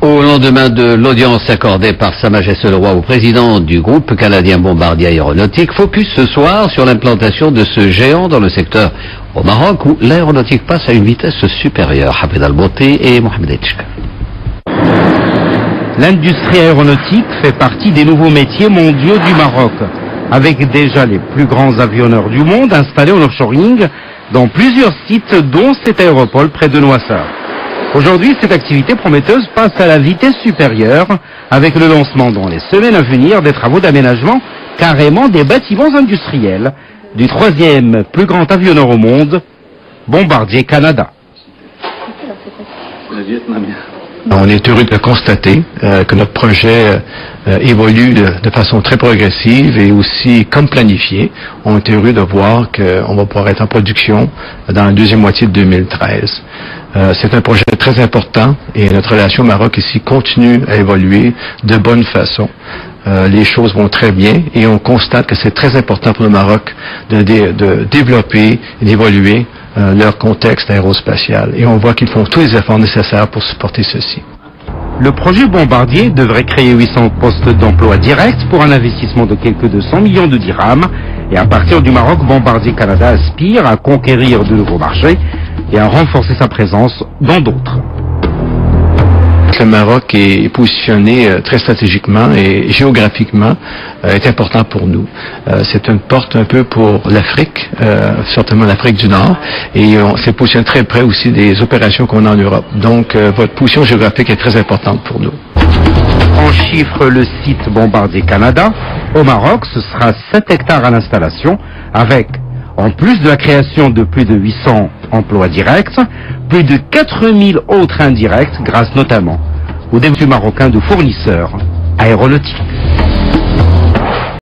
Au lendemain de l'audience accordée par Sa Majesté le Roi au président du groupe canadien Bombardier Aéronautique, focus ce soir sur l'implantation de ce géant dans le secteur au Maroc où l'aéronautique passe à une vitesse supérieure. Hafid Al-Bouti et Mohamed Etchka. L'industrie aéronautique fait partie des nouveaux métiers mondiaux du Maroc, avec déjà les plus grands avionneurs du monde installés en offshoring dans plusieurs sites, dont cet aéroport près de Noissar. Aujourd'hui, cette activité prometteuse passe à la vitesse supérieure avec le lancement dans les semaines à venir des travaux d'aménagement carrément des bâtiments industriels du troisième plus grand avionneur au monde, Bombardier Canada. On est heureux de constater que notre projet évolue de façon très progressive et aussi comme planifié. On est heureux de voir qu'on va pouvoir être en production dans la deuxième moitié de 2013. C'est un projet très important et notre relation au Maroc ici continue à évoluer de bonne façon. Les choses vont très bien et on constate que c'est très important pour le Maroc de développer et d'évoluer leur contexte aérospatial. Et on voit qu'ils font tous les efforts nécessaires pour supporter ceci. Le projet Bombardier devrait créer 800 postes d'emploi directs pour un investissement de quelques 200 millions de dirhams. Et à partir du Maroc, Bombardier Canada aspire à conquérir de nouveaux marchés et à renforcer sa présence dans d'autres. Le Maroc est positionné très stratégiquement et géographiquement est important pour nous. C'est une porte un peu pour l'Afrique, certainement l'Afrique du Nord, et on s'est positionné très près aussi des opérations qu'on a en Europe. Donc votre position géographique est très importante pour nous. En chiffre, le site Bombardier Canada, au Maroc, ce sera 7 hectares à l'installation, avec, en plus de la création de plus de 800 emplois directs, plus de 4000 autres indirects grâce notamment au développement marocain de fournisseurs aéronautiques.